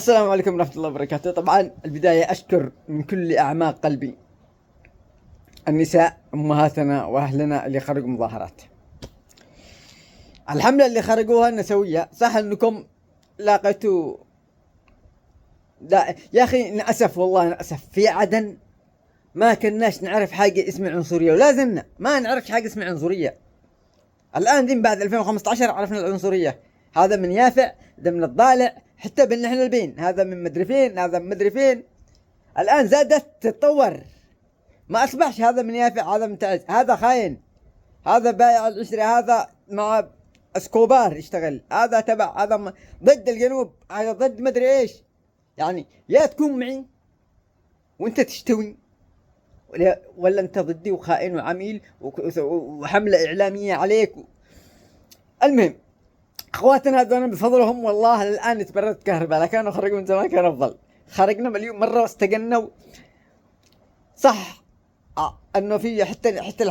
السلام عليكم ورحمة الله وبركاته. طبعا البداية أشكر من كل أعماق قلبي النساء أمهاتنا وأهلنا اللي خرجوا مظاهرات. الحملة اللي خرجوها النسوية، صح أنكم لاقيتوا يا أخي نأسف، والله نأسف. في عدن ما كناش نعرف حاجة اسمها عنصرية، ولا زلنا ما نعرف حاجة اسمها عنصرية. الآن دين بعد 2015 عرفنا العنصرية. هذا من يافع، ده من الضالع، حتى بين احنا البين، هذا من مدري فين، هذا من مدري فين. الآن زادت تتطور، ما أصبحش هذا من يافع، هذا من تعز، هذا خاين، هذا بايع العشرة، هذا مع اسكوبار يشتغل، هذا تبع، هذا ضد الجنوب، هذا ضد مدري ايش. يعني يا تكون معي وانت تشتوي، ولا انت ضدي وخائن وعميل وحملة إعلامية عليك. المهم اخواتنا هذول بفضلهم والله الآن تبردت كهرباء، كانوا خرجوا من زمان كان أفضل. خرجنا مليون مرة واستقلنا. صح انه في حتى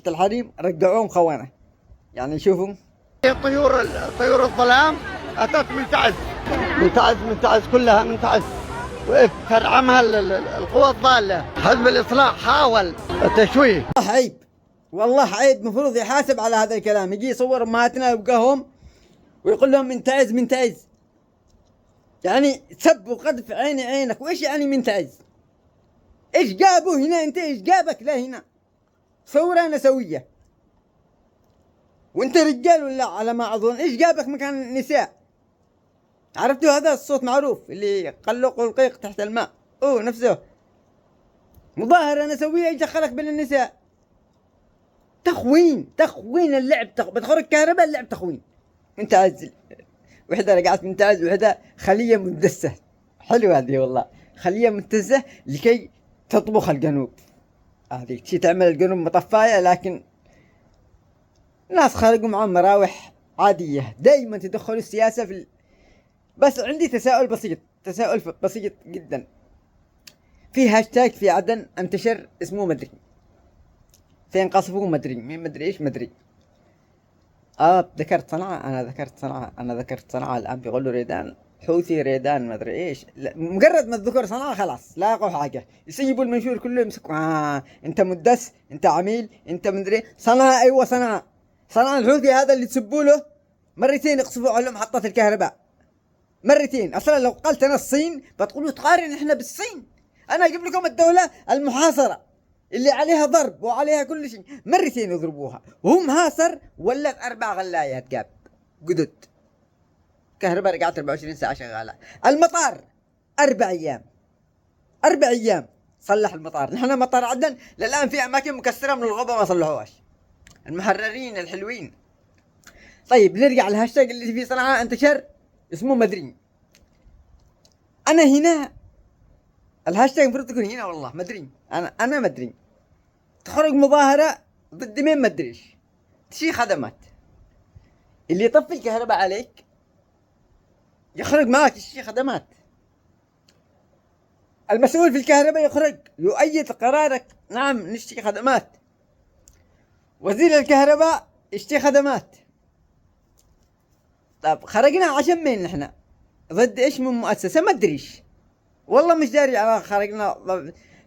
الحريم رجعوهم خوانه. يعني شوفوا طيور الظلام اتت من تعز كلها من تعز، ترعمها القوى الضاله. حزب الاصلاح حاول التشويه. عيب والله عيب، مفروض يحاسب على هذا الكلام. يجي يصور امهاتنا ويبقاهم ويقول لهم من تعز. يعني سب وقذف عيني عينك. وايش يعني من تعز؟ ايش جابوا هنا؟ انت ايش جابك لا هنا؟ ثورة نسوية وانت رجال ولا على ما اظن. ايش جابك مكان النساء؟ عرفتوا هذا الصوت معروف اللي قلقوا القيق تحت الماء، نفسه مظاهرة نسوية. ايش دخلك بين النساء؟ تخوين اللعب. بتخرج كهرباء، اللعب تخوين. انت عز وحدة رقعت من تعز، وحدة خلية مدسة. حلوة هذه والله، خلية مدسة لكي تطبخ الجنوب. هذه شي تعمل الجنوب مطفاية، لكن ناس خرجوا معهم مراوح عادية. دايما تدخلوا السياسة بس عندي تساؤل بسيط جدا. في هاشتاج في عدن انتشر اسمه مدري فين قصفوه، مدري مين، مدري ايش، مدري. ذكرت صنعاء، انا ذكرت صنعاء. الان بيقولوا ريدان حوثي، ريدان مدري ايش. مجرد ما تذكر صنعاء خلاص لاقوا حاجة يسيبوا المنشور كله يمسكوا. انت مدس، انت عميل، انت مدري. صنعاء، ايوه صنعاء الحوثي هذا اللي تسبوا له مرتين يقصفوا على محطة الكهرباء، مرتين. اصلا لو قلت انا الصين بتقولوا تقارن احنا بالصين. انا اجيب لكم الدولة المحاصرة اللي عليها ضرب وعليها كل شيء، مرتين يضربوها وهم هاسر. ولت 4 غلايات جاب قدد كهرباء، رجعت 24 ساعة شغالة. المطار 4 أيام صلح المطار. نحن مطار عدن للآن في أماكن مكسرة من الغضب ما صلحوهاش. المحررين الحلوين. طيب نرجع الهاشتاج اللي في صنعاء انتشر اسمه مدري. أنا هنا الهاشتاج المفروض تكون هنا والله مدري. أنا مدري. تخرج مظاهرة ضد مين؟ مدريش. تشي خدمات. اللي يطفي الكهرباء عليك يخرج معك يشتري خدمات. المسؤول في الكهرباء يخرج يؤيد قرارك، نعم نشتري خدمات. وزير الكهرباء يشتري خدمات. طب خرجنا عشان مين نحن؟ ضد ايش من مؤسسة؟ ما ادريش والله، مش داري. خرجنا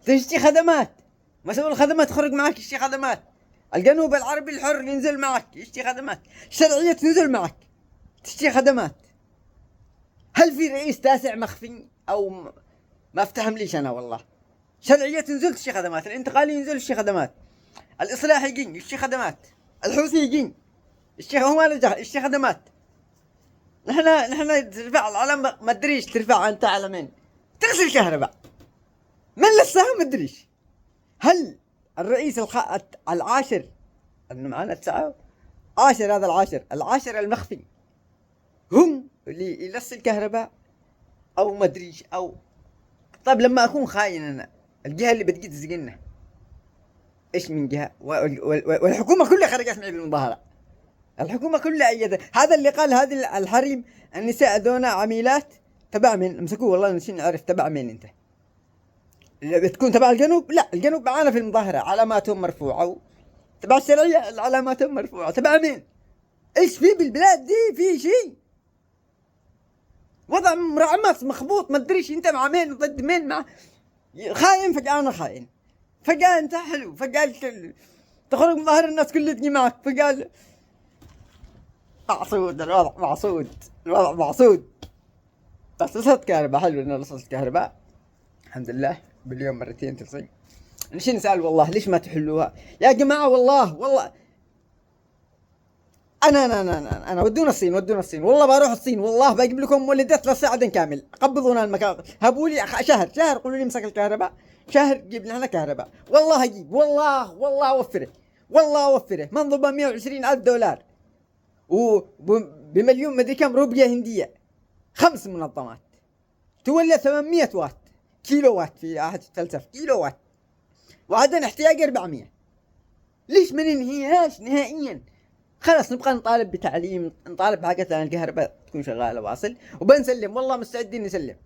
تشتري خدمات. مسؤول الخدمات يخرج معك يشتري خدمات. الجنوب العربي الحر ينزل معك يشتري خدمات. شرعية تنزل معك تشتري خدمات. هل في رئيس تاسع مخفي او ما افتهم ليش انا والله. شرعية تنزل تشتري خدمات، الانتقالي ينزل يشتري خدمات، الاصلاح يجين يشتري خدمات، الحوثي يجين يشتري، هو ما نجح يشتري خدمات. نحن ترفع العلم ما ادريش ترفع انت على مين؟ تغسل كهرباء من لسه ما ادريش. هل الرئيس العاشر انه معنا 9 عاشر، هذا العاشر المخفي هم اللي يلص الكهرباء او ما ادريش او. طيب لما اكون خاين انا، الجهه اللي بتجي تسجننا ايش من جهه؟ والحكومه كلها خرجت معي بالمظاهره. الحكومه كلها ايدت هذا اللي قال هذه الحريم النساء دون عميلات. تبع مين؟ امسكوه والله نسينا نعرف تبع مين انت. بتكون تبع الجنوب؟ لا، الجنوب معانا في المظاهره، علاماتهم مرفوعه. تبع الشرعيه علاماتهم مرفوعه. تبع مين؟ ايش في بالبلاد دي؟ في شيء وضع مرعمس مخبوط، ما ادريش انت مع مين ضد مين، مع خاين فجأة انا خاين، فجأة انت حلو، فجأة تخرج من ظهر الناس كلها تجي معك، فجأة معصود الوضع، معصود الوضع، معصود. بس وصلت كهرباء، حلو ان وصلت كهرباء الحمد لله، باليوم مرتين تصير. نشي نسأل والله ليش ما تحلوها يا جماعة؟ والله انا ودونا الصين، ودونا الصين، والله بروح الصين، والله بجيب لكم مولدات للصعد كامل، قبضونا المكان، هبوا لي شهر قولوا لي مسك الكهرباء، شهر جيب لنا كهرباء، والله هجيب، والله اوفره، والله اوفره، منظومة 120,000 دولار وبمليون مدري كم روبية هندية، 5 منظمات تولى 800 واط كيلو وات في احد الفلسفة، كيلو وات، وعندنا احتياج 400. ليش ما ننهيهاش نهائيا؟ خلاص نبقى نطالب بتعليم، نطالب بحاجات لان الكهرباء تكون شغاله واصل، وبنسلم والله مستعدين نسلم،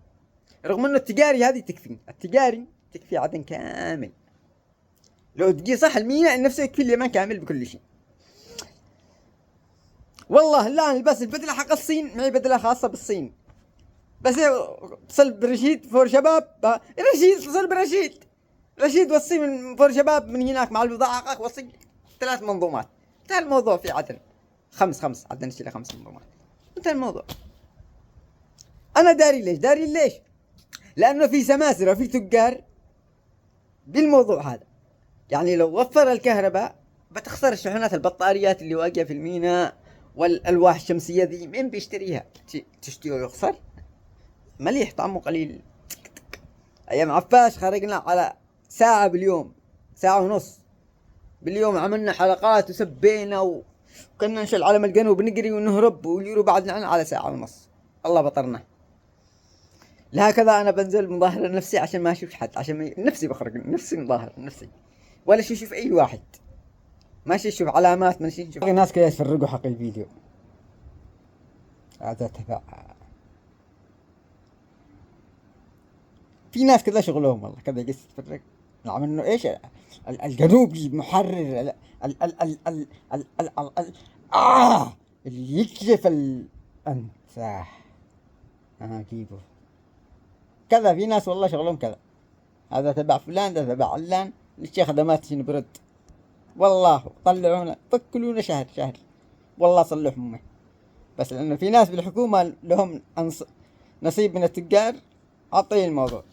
رغم انه التجاري هذه تكفي، التجاري تكفي عدن كامل، لو تجي صح الميناء نفسه يكفي اليمن كامل بكل شيء. والله الان بس البدله حق الصين معي بدله خاصه بالصين، بس اتصل برشيد فور شباب، رشيد اتصل برشيد، رشيد وصي من فور شباب من هناك مع البضاعه، وصي 3 منظومات، انتهى الموضوع في عدن. 5 عدن نشيل 5 منظومات، انتهى الموضوع. انا داري ليش؟ لانه في سماسرة وفي تجار بالموضوع هذا، يعني لو وفر الكهرباء بتخسر الشحنات، البطاريات اللي واقعة في الميناء والالواح الشمسية ذي مين بيشتريها؟ تشتري ويخسر؟ مليح طعمه قليل. ايام عفاش خرجنا على ساعة باليوم، ساعة ونص باليوم، عملنا حلقات وسبينا وكنا نشيل علم الجنوب نجري ونهرب ويجروا بعدنا على ساعة ونص، الله بطرنا. لهكذا انا بنزل مظاهر نفسي عشان ما اشوف حد، عشان نفسي بخرج نفسي مظاهر نفسي، ولا اشوف اي واحد، ماشي اشوف علامات، ماشي اشوف ناس كذا يتفرقوا حق الفيديو. هذا تبع في ناس كذا شغلهم والله كذا يقص يتفرق، نعم انه ايش الجنوبي محرر ال ال ال ال ال ال ال ال ال اللي يكشف الانساح جيبه كذا. في ناس والله شغلهم كذا، هذا تبع فلان، ده تبع علان، ليش خدمات شنو برد، والله طلعونا فكلونا شهر والله صلحوا امه، بس لانه في ناس بالحكومة لهم نصيب من التجار عطيه الموضوع.